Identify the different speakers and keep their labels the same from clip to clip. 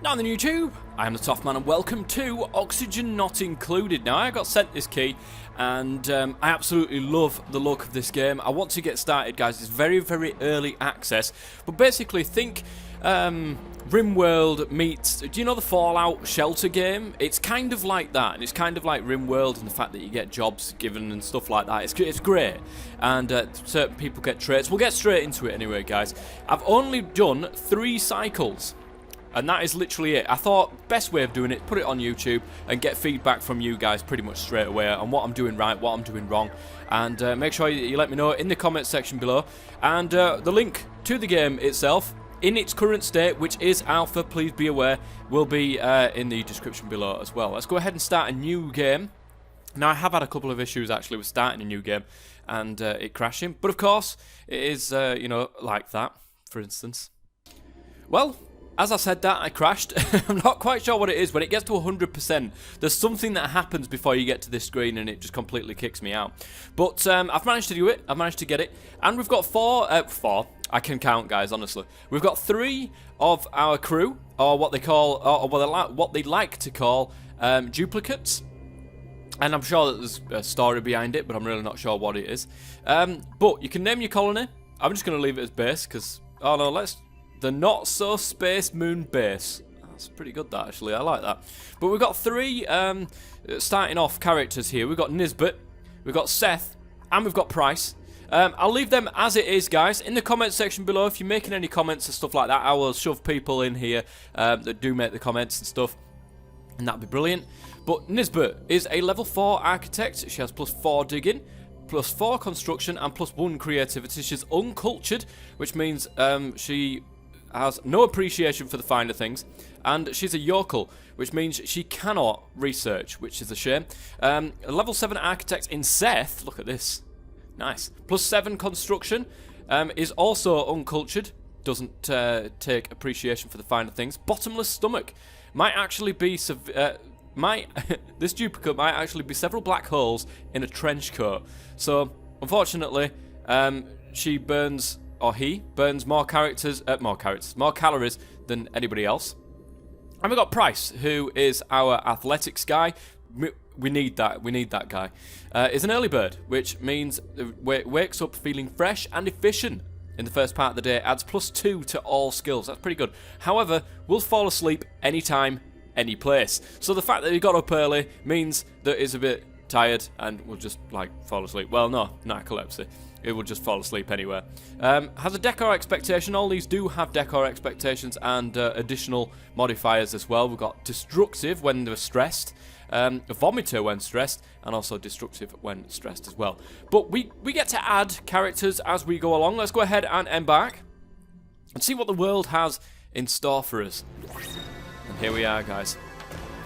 Speaker 1: Now on the YouTube, I am the Tough Man and welcome to Oxygen Not Included. Now I got sent this key and I absolutely love the look of this game. I want to get started, guys. It's very, very early access, but basically think RimWorld meets, do you know the Fallout Shelter game? It's kind of like that, and it's kind of like RimWorld in the fact that you get jobs given and stuff like that. It's great, and certain people get traits. We'll get straight into it anyway, guys. I've only done 3 cycles. And that is literally it. I thought best way of doing it, put it on YouTube and get feedback from you guys pretty much straight away on what I'm doing right, what I'm doing wrong. And make sure you let me know in the comments section below. And the link to the game itself, in its current state, which is alpha, please be aware, will be in the description below as well. Let's go ahead and start a new game. Now, I have had a couple of issues actually with starting a new game and it crashing. But of course, it is, you know, like that, for instance. Well, as I said that, I crashed. I'm not quite sure what it is. When it gets to 100%, there's something that happens before you get to this screen and it just completely kicks me out. But I've managed to do it. I've managed to get it. And we've got 4. I can count, guys, honestly. We've got 3 of our crew, or what they call, or what they like to call, duplicates. And I'm sure that there's a story behind it, but I'm really not sure what it is. But you can name your colony. I'm just going to leave it as base, because, oh no, the not-so-space moon base. That's pretty good, that, actually. I like that. But we've got 3 starting off characters here. We've got Nisbet, we've got Seth, and we've got Price. I'll leave them as it is, guys. In the comments section below, if you're making any comments and stuff like that, I will shove people in here that do make the comments and stuff. And that'd be brilliant. But Nisbet is a level 4 architect. She has +4 digging, +4 construction, and +1 creativity. She's uncultured, which means she has no appreciation for the finer things, and she's a yokel, which means she cannot research, which is a shame. A level 7 architect in Seth, look at this, nice, +7 construction, is also uncultured, doesn't take appreciation for the finer things. Bottomless stomach might actually be this duplicate might actually be several black holes in a trench coat. So unfortunately, she burns, or he burns more calories than anybody else. And we've got Price, who is our athletics guy. We need that guy. Is an early bird, which means wakes up feeling fresh and efficient in the first part of the day. Adds +2 to all skills. That's pretty good. However, will fall asleep anytime, any place. So the fact that he got up early means that he's a bit tired and will just like fall asleep. Well, no, narcolepsy. It will just fall asleep anywhere. Has a decor expectation. All these do have decor expectations and additional modifiers as well. We've got destructive when they're stressed, vomiter when stressed, and also destructive when stressed as well. But we get to add characters as we go along. Let's go ahead and embark and see what the world has in store for us. And here we are, guys.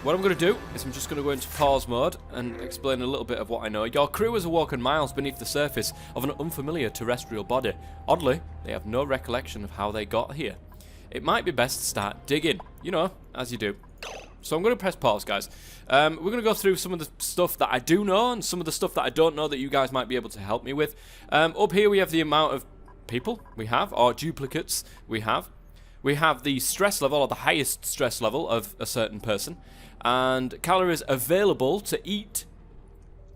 Speaker 1: What I'm going to do is I'm just going to go into pause mode and explain a little bit of what I know. Your crew has awoken miles beneath the surface of an unfamiliar terrestrial body. Oddly, they have no recollection of how they got here. It might be best to start digging, you know, as you do. So I'm going to press pause, guys. We're going to go through some of the stuff that I do know and some of the stuff that I don't know that you guys might be able to help me with. Up here we have the amount of people we have, or duplicates we have. We have the stress level, or the highest stress level of a certain person. And calories available to eat.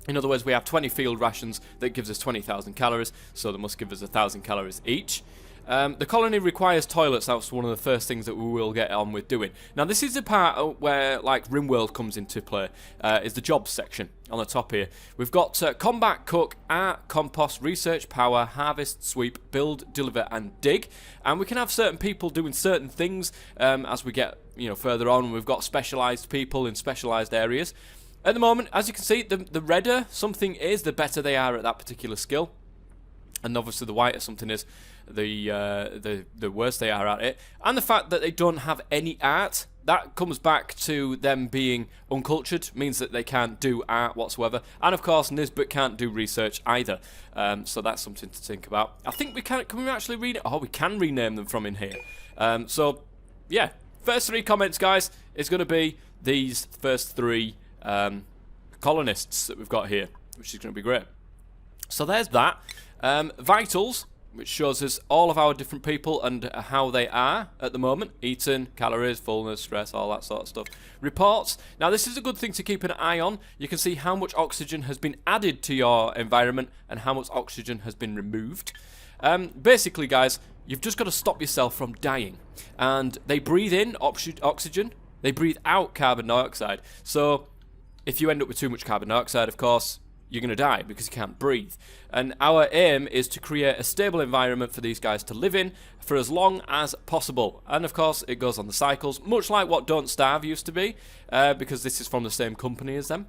Speaker 1: In other words, we have 20 field rations that gives us 20,000 calories, so that must give us 1,000 calories each. The colony requires toilets. That's one of the first things that we will get on with doing. Now, this is the part where, like, RimWorld comes into play, is the jobs section on the top here. We've got combat, cook, art, compost, research, power, harvest, sweep, build, deliver, and dig. And we can have certain people doing certain things as we get, you know, further on. We've got specialised people in specialised areas. At the moment, as you can see, the redder something is, the better they are at that particular skill. And obviously the whiter something is, the worse they are at it. And the fact that they don't have any art, that comes back to them being uncultured, means that they can't do art whatsoever. And of course, Nisbet can't do research either. So that's something to think about. I think we can we actually read it? Oh, we can rename them from in here. So, yeah. First 3 comments, guys, is going to be these first 3 colonists that we've got here, which is going to be great. So there's that. Vitals, which shows us all of our different people and how they are at the moment. Eating, calories, fullness, stress, all that sort of stuff. Reports. Now this is a good thing to keep an eye on. You can see how much oxygen has been added to your environment and how much oxygen has been removed. Basically, guys, you've just got to stop yourself from dying. And they breathe in oxygen, they breathe out carbon dioxide. So if you end up with too much carbon dioxide, of course, you're going to die because you can't breathe. And our aim is to create a stable environment for these guys to live in for as long as possible. And of course, it goes on the cycles, much like what Don't Starve used to be, because this is from the same company as them.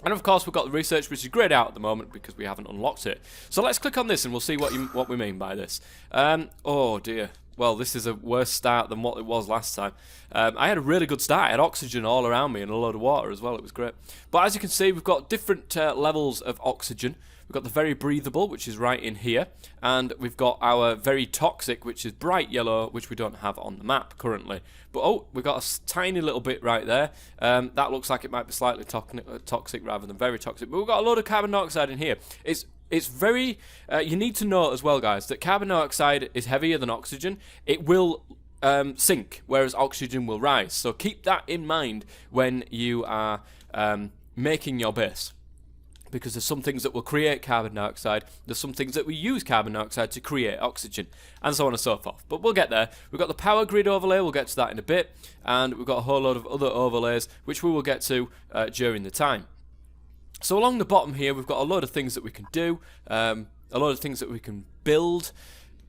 Speaker 1: And of course, we've got the research, which is grayed out at the moment because we haven't unlocked it. So let's click on this and we'll see what we mean by this. Oh dear. Well, this is a worse start than what it was last time. I had a really good start. I had oxygen all around me and a load of water as well. It was great. But as you can see, we've got different levels of oxygen. We've got the very breathable, which is right in here. And we've got our very toxic, which is bright yellow, which we don't have on the map currently. But oh, we've got a tiny little bit right there. That looks like it might be slightly toxic rather than very toxic. But we've got a load of carbon dioxide in here. It's very, you need to know as well, guys, that carbon dioxide is heavier than oxygen. It will sink, whereas oxygen will rise. So keep that in mind when you are making your base. Because there's some things that will create carbon dioxide, there's some things that we use carbon dioxide to create oxygen, and so on and so forth. But we'll get there. We've got the power grid overlay, we'll get to that in a bit, and we've got a whole lot of other overlays, which we will get to during the time. So along the bottom here, we've got a load of things that we can do, a load of things that we can build.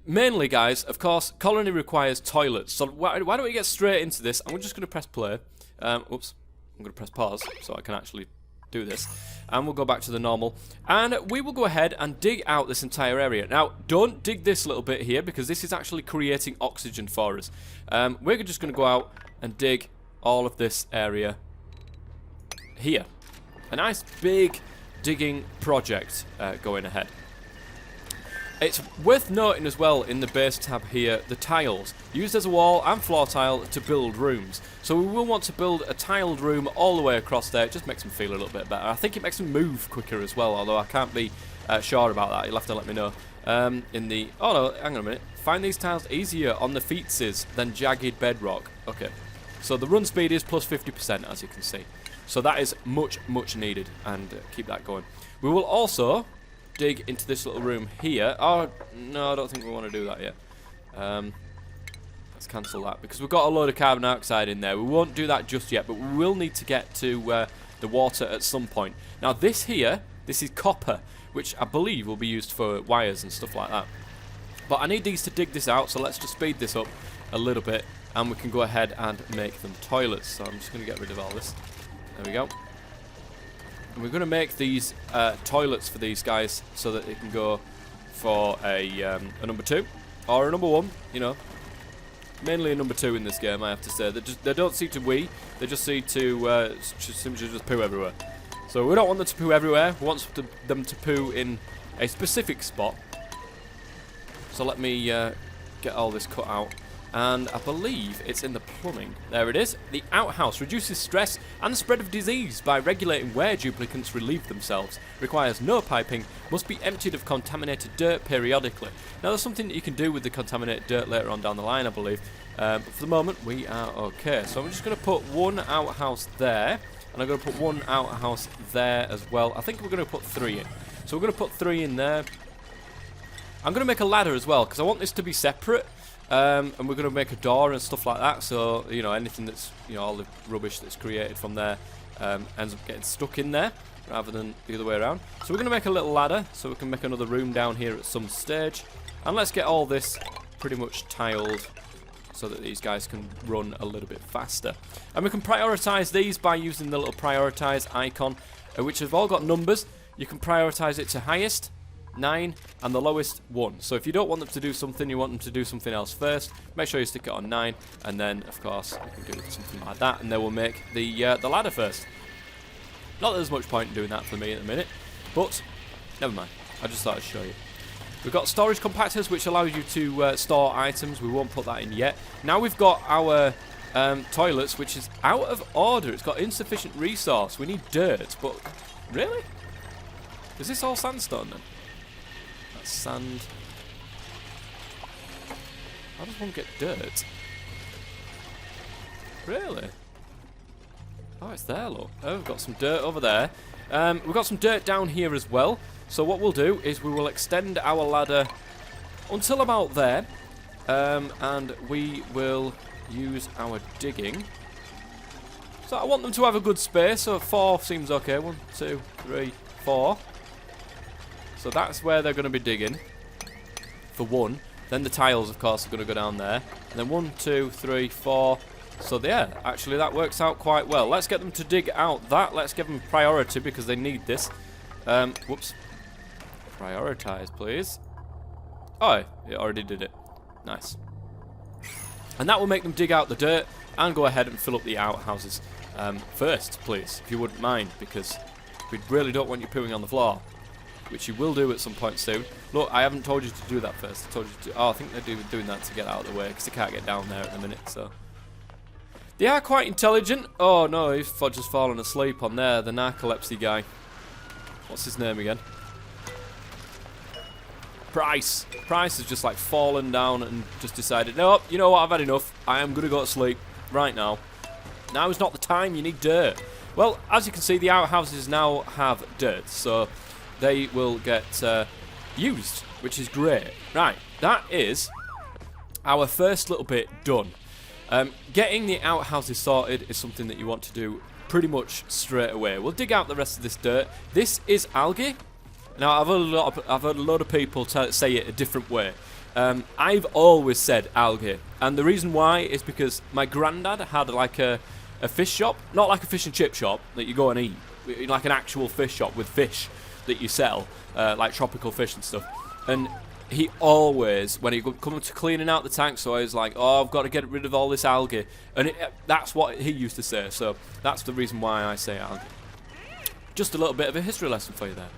Speaker 1: Mainly, guys, of course, colony requires toilets. So why don't we get straight into this? I'm just going to press play. Oops, I'm going to press pause so I can actually do this. And we'll go back to the normal. And we will go ahead and dig out this entire area. Now, don't dig this little bit here because this is actually creating oxygen for us. We're just going to go out and dig all of this area here. A nice big digging project going ahead. It's worth noting as well in the base tab here, the tiles, used as a wall and floor tile to build rooms. So we will want to build a tiled room all the way across there. It just makes them feel a little bit better. I think it makes them move quicker as well, although I can't be sure about that. You'll have to let me know. Oh no, hang on a minute. Find these tiles easier on the featses than jagged bedrock. Okay, so the run speed is plus 50%, as you can see. So that is much, much needed, and keep that going. We will also dig into this little room here. Oh, no, I don't think we want to do that yet. Let's cancel that, because we've got a load of carbon dioxide in there. We won't do that just yet, but we will need to get to the water at some point. Now, this here, this is copper, which I believe will be used for wires and stuff like that. But I need these to dig this out, so let's just speed this up a little bit, and we can go ahead and make them toilets. So I'm just going to get rid of all this. There we go. And we're going to make these toilets for these guys so that they can go for a number 2 or a number 1, you know. Mainly a number 2 in this game, I have to say. They don't seem to wee, they just seem to just poo everywhere. So we don't want them to poo everywhere, we want them to poo in a specific spot. So let me get all this cut out. And I believe it's in the plumbing. There it is. The outhouse reduces stress and the spread of disease by regulating where duplicants relieve themselves. Requires no piping. Must be emptied of contaminated dirt periodically. Now there's something that you can do with the contaminated dirt later on down the line, I believe. But for the moment, we are okay. So I'm just going to put one outhouse there. And I'm going to put one outhouse there as well. I think we're going to put 3 in. So we're going to put 3 in there. I'm going to make a ladder as well, because I want this to be separate. And we're going to make a door and stuff like that, so, you know, anything that's, you know, all the rubbish that's created from there ends up getting stuck in there, rather than the other way around. So we're going to make a little ladder, so we can make another room down here at some stage. And let's get all this pretty much tiled, so that these guys can run a little bit faster. And we can prioritise these by using the little prioritise icon, which have all got numbers. You can prioritise it to highest, 9, and the lowest 1. So if you don't want them to do something, you want them to do something else first, make sure you stick it on 9, and then of course you can do something like that, and they will make the ladder first. Not that there's much point in doing that for me at the minute, but never mind, I just thought I'd show you. We've got storage compactors, which allows you to store items. We won't put that in yet. Now we've got our toilets, which is out of order. It's got insufficient resource. We need dirt, but really? Is this all sandstone then? That's sand. How does one get dirt? Really? Oh, it's there, look. Oh, we've got some dirt over there. We've got some dirt down here as well. So what we'll do is we will extend our ladder until about there. And we will use our digging. So I want them to have a good space. So 4 seems okay. 1, 2, 3, 4. So that's where they're going to be digging. For 1. Then the tiles, of course, are going to go down there. And then 1, 2, 3, 4. So yeah, actually that works out quite well. Let's get them to dig out that. Let's give them priority because they need this. Whoops. Prioritize, please. Oh, it already did it. Nice. And that will make them dig out the dirt and go ahead and fill up the outhouses first, please, if you wouldn't mind, because we really don't want you pooing on the floor, which you will do at some point soon. Look, I haven't told you to do that first. I told you to. Oh, I think they're doing that to get out of the way because they can't get down there at the minute. So they are quite intelligent. Oh no, he's just fallen asleep on there. The narcolepsy guy. What's his name again? Price. Price has just like fallen down and just decided, nope, you know what, I've had enough. I am going to go to sleep right now. Now is not the time, you need dirt. Well, as you can see, the outhouses now have dirt, so they will get used, which is great. Right, that is our first little bit done. Getting the outhouses sorted is something that you want to do pretty much straight away. We'll dig out the rest of this dirt. This is algae. Now, I've heard a lot of people say it a different way. I've always said algae, and the reason why is because my granddad had like a fish shop, not like a fish and chip shop that you go and eat, like an actual fish shop with fish that you sell, like tropical fish and stuff. And he always, when he come to cleaning out the tank, so I was like, oh, I've got to get rid of all this algae, and that's what he used to say. So that's the reason why I say algae. Just a little bit of a history lesson for you there.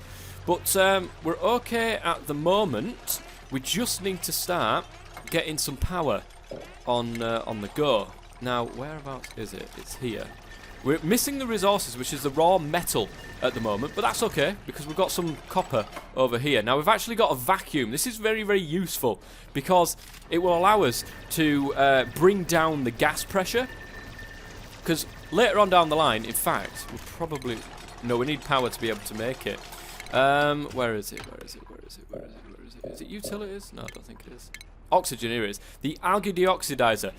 Speaker 1: But we're okay at the moment. We just need to start getting some power on the go. Now, whereabouts is it? It's here. We're missing the resources, which is the raw metal at the moment, but that's okay because we've got some copper over here. Now, we've actually got a vacuum. This is very, very useful because it will allow us to bring down the gas pressure. Because later on down the line, in fact, we'll probably... No, we need power to be able to make it. Where is it? Where is it? Where is it? Where is it? Where is it? Is it utilities? No, I don't think it is. Oxygen, here it is. The algae deoxidizer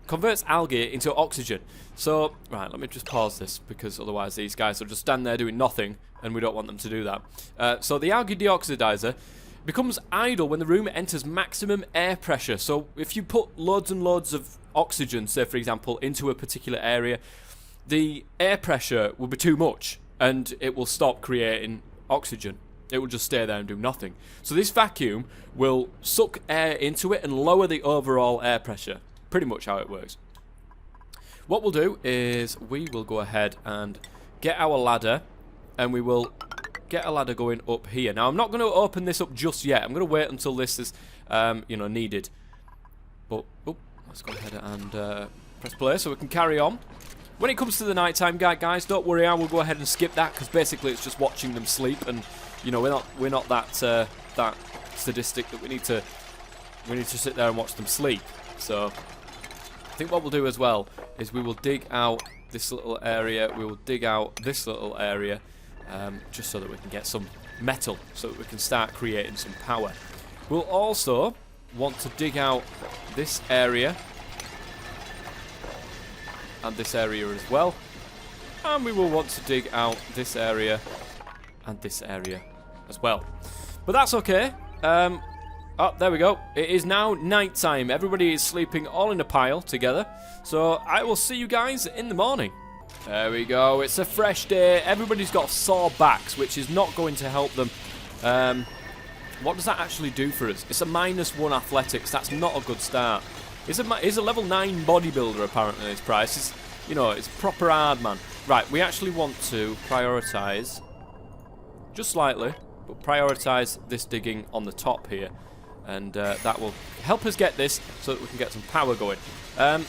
Speaker 1: converts algae into oxygen. So, right, let me just pause this because otherwise these guys will just stand there doing nothing and we don't want them to do that. So the algae deoxidizer becomes idle when the room enters maximum air pressure. So if you put loads and loads of oxygen, say for example, into a particular area, the air pressure will be too much and it will stop creating oxygen. It will just stay there and do nothing. So this vacuum will suck air into it and lower the overall air pressure. Pretty much how it works. What we'll do is we will go ahead and get our ladder and we will get a ladder going up here. Now I'm not going to open this up just yet. I'm going to wait until this is needed. But let's go ahead and press play so we can carry on. When it comes to the nighttime, guys, don't worry. I will go ahead and skip that because basically it's just watching them sleep, and you know we're not that that sadistic that we need to sit there and watch them sleep. So I think what we'll do as well is we will dig out this little area. We will dig out this little area just so that we can get some metal, so that we can start creating some power. We'll also want to dig out this area. And this area as well. And we will want to dig out this area and this area as well. But that's okay. Oh, there we go. It is now night time. Everybody is sleeping all in a pile together. So I will see you guys in the morning. There we go. It's a fresh day. Everybody's got sore backs, which is not going to help them. What does that actually do for us? It's a -1 athletics. That's not a good start. He's a level 9 bodybuilder, apparently, his price. It's proper hard, man. Right, we actually want to prioritise, just slightly, but prioritise this digging on the top here. And that will help us get this so that we can get some power going.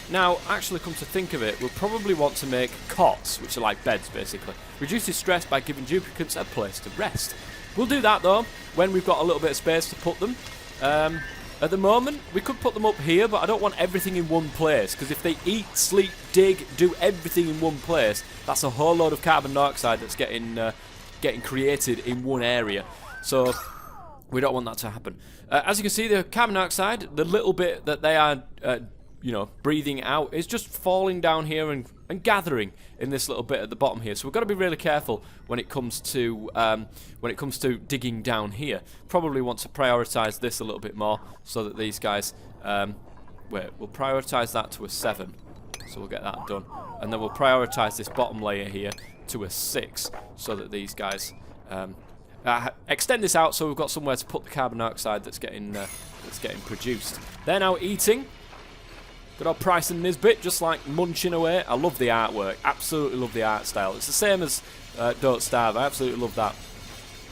Speaker 1: Now, actually, come to think of it, we'll probably want to make cots, which are like beds, basically. Reduces stress by giving duplicates a place to rest. We'll do that, though, when we've got a little bit of space to put them. At the moment, we could put them up here, but I don't want everything in one place, because if they eat, sleep, dig, do everything in one place, that's a whole load of carbon dioxide that's getting created in one area. So we don't want that to happen. As you can see, the carbon dioxide, the little bit that they are, you know, breathing out, is just falling down here and gathering in this little bit at the bottom here. So we've got to be really careful when it comes to digging down here. Probably want to prioritize this a little bit more so that these guys, we'll prioritize that to a 7. So we'll get that done, and then we'll prioritize this bottom layer here to a 6 so that these guys extend this out so we've got somewhere to put the carbon dioxide that's getting produced. They're now eating. Good old Price and Nisbet, just like munching away. I love the artwork. Absolutely love the art style. It's the same as Don't Starve. I absolutely love that.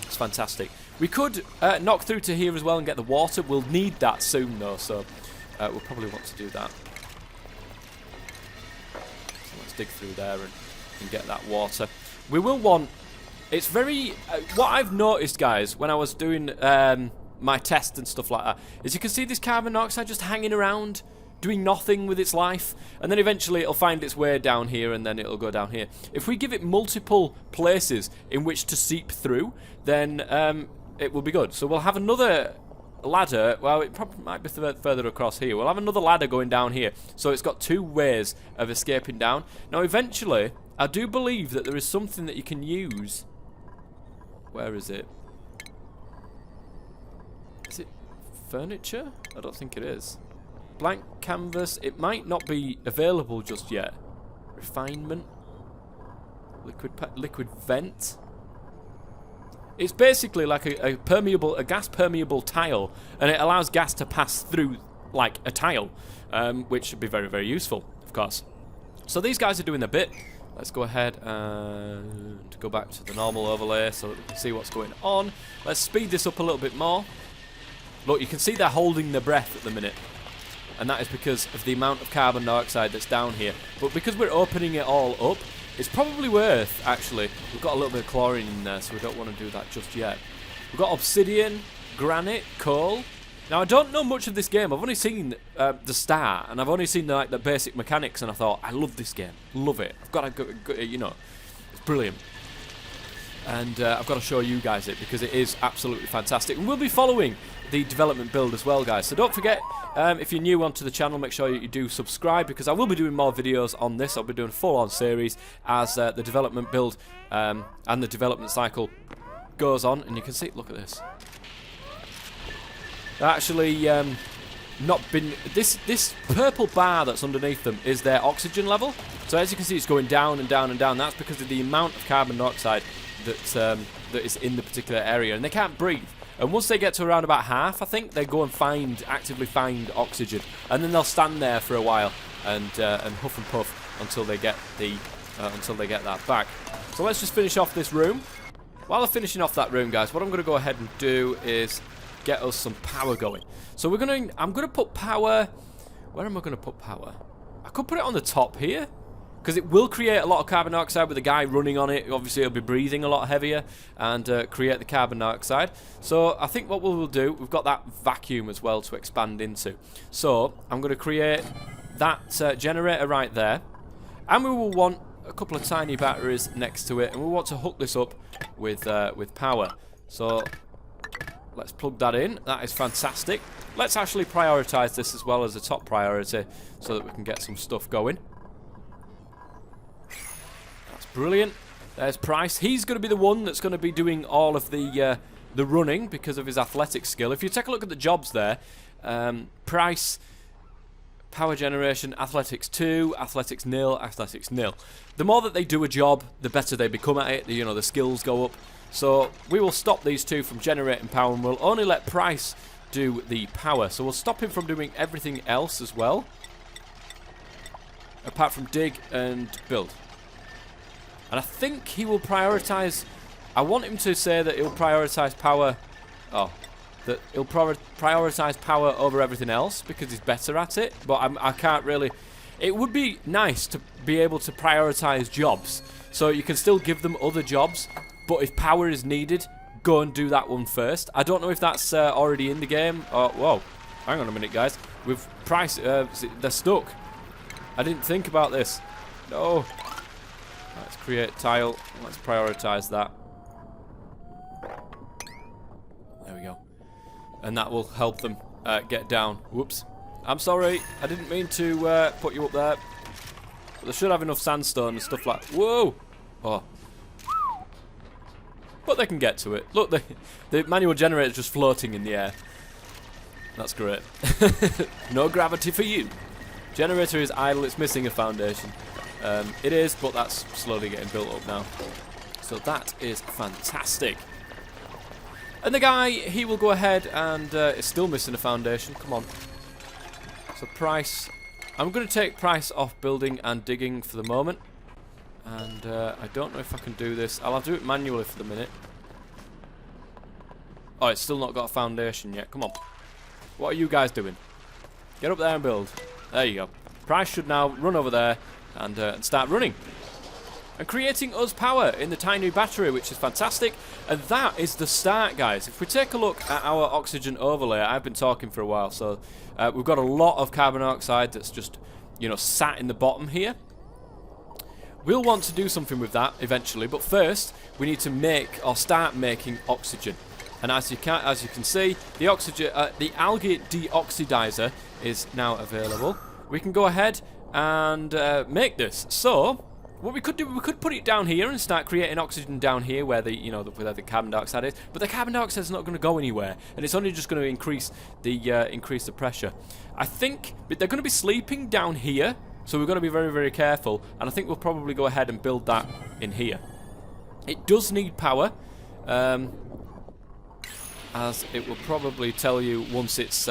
Speaker 1: It's fantastic. We could knock through to here as well and get the water. We'll need that soon, though, so we'll probably want to do that. So let's dig through there and get that water. We will want... It's very... what I've noticed, guys, when I was doing my test and stuff like that, is you can see this carbon dioxide just hanging around, doing nothing with its life, and then eventually it'll find its way down here, and then it'll go down here. If we give it multiple places in which to seep through, then it will be good. So we'll have another ladder. Well, it probably might be further across here. We'll have another ladder going down here, so it's got 2 ways of escaping down. Now eventually, I do believe that there is something that you can use. Where is it? Is it furniture? I don't think it is. Blank canvas. It might not be available just yet. Refinement. Liquid vent. It's basically like a gas permeable tile, and it allows gas to pass through like a tile, which should be very, very useful, of course. So these guys are doing their bit. Let's go ahead and go back to the normal overlay so that we can see what's going on. Let's speed this up a little bit more. Look, you can see they're holding their breath at the minute, and that is because of the amount of carbon dioxide that's down here. But because we're opening it all up, it's probably worth, actually, we've got a little bit of chlorine in there, so we don't want to do that just yet. We've got obsidian, granite, coal. Now, I don't know much of this game. I've only seen the start, and I've only seen the basic mechanics, and I thought, I love this game. Love it. I've got to go, you know, it's brilliant. And I've got to show you guys it, because it is absolutely fantastic. And we'll be following the development build as well, guys. So don't forget, if you're new onto the channel, make sure you do subscribe, because I will be doing more videos on this. I'll be doing a full-on series as the development build and the development cycle goes on. And you can see, look at this. Actually, not been... This purple bar that's underneath them is their oxygen level. So as you can see, it's going down and down and down. That's because of the amount of carbon dioxide that is in the particular area, and they can't breathe. And once they get to around about half, I think, they go and actively find oxygen, and then they'll stand there for a while and huff and puff until they get that back. So let's just finish off this room. While I'm finishing off that room, guys, what I'm going to go ahead and do is get us some power going. So I'm going to put power. Where am I going to put power? I could put it on the top here, because it will create a lot of carbon dioxide with the guy running on it. Obviously, he'll be breathing a lot heavier and create the carbon dioxide. So I think what we'll do, we've got that vacuum as well to expand into. So I'm going to create that generator right there. And we will want a couple of tiny batteries next to it. And we want to hook this up with power. So let's plug that in. That is fantastic. Let's actually prioritize this as well as a top priority so that we can get some stuff going. Brilliant. There's Price. He's going to be the one that's going to be doing all of the running because of his athletic skill. If you take a look at the jobs there, Price, power generation, athletics 2, athletics 0, athletics 0. The more that they do a job, the better they become at it. You know, the skills go up. So we will stop these two from generating power, and we'll only let Price do the power. So we'll stop him from doing everything else as well, apart from dig and build. And I think he will prioritise... I want him to say that he'll prioritise power... Oh. That he'll prioritise power over everything else because he's better at it. But I can't really... It would be nice to be able to prioritise jobs. So you can still give them other jobs. But if power is needed, go and do that one first. I don't know if that's already in the game. Or, whoa. Hang on a minute, guys. We've they're stuck. I didn't think about this. No. Let's create tile. Let's prioritize that. There we go. And that will help them get down. Whoops. I'm sorry. I didn't mean to put you up there. But they should have enough sandstone and stuff like... Whoa! Oh. But they can get to it. Look, the manual generator is just floating in the air. That's great. No gravity for you. Generator is idle. It's missing a foundation. It is, but that's slowly getting built up now. So that is fantastic. And the guy, he will go ahead and is still missing a foundation. Come on. So price. I'm going to take price off building and digging for the moment. And I don't know if I can do this. I'll have to do it manually for the minute. Oh, it's still not got a foundation yet. Come on. What are you guys doing? Get up there and build. There you go. Price should now run over there and start running. And creating us power in the tiny battery, which is fantastic. And that is the start, guys. If we take a look at our oxygen overlay, I've been talking for a while, so we've got a lot of carbon dioxide that's just, you know, sat in the bottom here. We'll want to do something with that eventually, but first we need to make or start making oxygen. And as you can see, the oxygen, the algae deoxidizer is now available. We can go ahead and make this. So what we could do, we could put it down here and start creating oxygen down here where the, you know, where the carbon dioxide is. But the carbon dioxide is not going to go anywhere, and it's only just going to increase the pressure. I think they're going to be sleeping down here, so we're going to be very, very careful. And I think we'll probably go ahead and build that in here. It does need power. As it will probably tell you once it's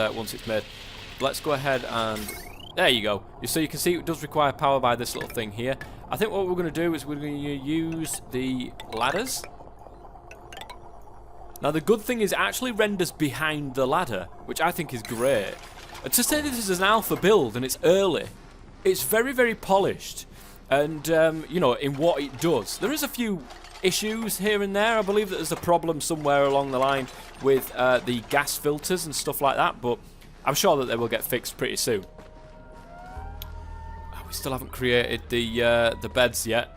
Speaker 1: made. Let's go ahead and there you go. So you can see it does require power by this little thing here. I think what we're going to do is we're going to use the ladders. Now the good thing is it actually renders behind the ladder, which I think is great. And to say this is an alpha build and it's early, it's very, very polished. And you know, in what it does, there is a few issues here and there. I believe that there's a problem somewhere along the line with the gas filters and stuff like that, but I'm sure that they will get fixed pretty soon. We still haven't created the beds yet,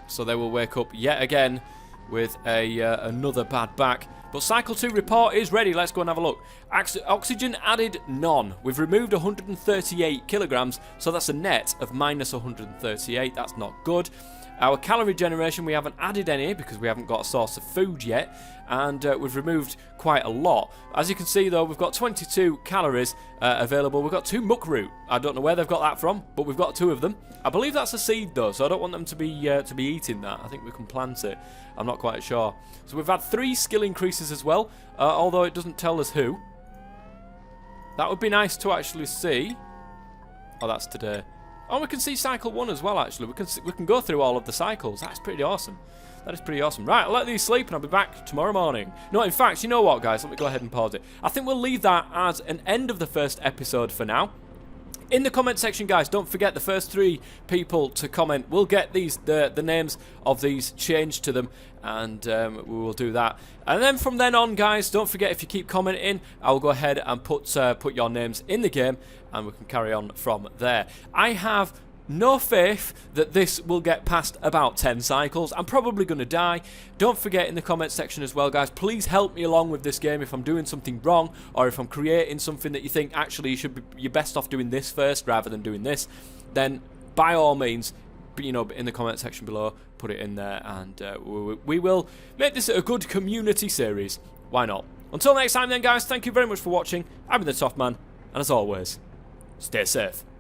Speaker 1: so they will wake up yet again with another bad back. But cycle 2 report is ready. Let's go and have a look. Oxygen added none. We've removed 138 kilograms, so that's a net of minus 138. That's not good. Our calorie generation, we haven't added any because we haven't got a source of food yet, and we've removed quite a lot. As you can see though, we've got 22 calories available. We've got 2 muck root. I don't know where they've got that from, but we've got 2 of them. I believe that's a seed though, so I don't want them to be eating that. I think we can plant it. I'm not quite sure. So we've had 3 skill increases as well, although it doesn't tell us who. That would be nice to actually see. Oh, that's today. Oh, we can see cycle 1 as well, actually. We can go through all of the cycles. That's pretty awesome. That is pretty awesome. Right, I'll let these sleep and I'll be back tomorrow morning. No, in fact, you know what, guys? Let me go ahead and pause it. I think we'll leave that as an end of the first episode for now. In the comment section, guys, don't forget the first 3 people to comment will get the names of these changed to them, and we will do that. And then from then on, guys, don't forget, if you keep commenting, I'll go ahead and put your names in the game, and we can carry on from there. I have no faith that this will get past about 10 cycles. I'm probably going to die. Don't forget in the comment section as well, guys, please help me along with this game if I'm doing something wrong, or if I'm creating something that you think actually you're best off doing this first rather than doing this, then by all means, you know, in the comment section below, put it in there, and we will make this a good community series. Why not? Until next time then, guys, thank you very much for watching. I've been the Top Man, and as always, stay safe.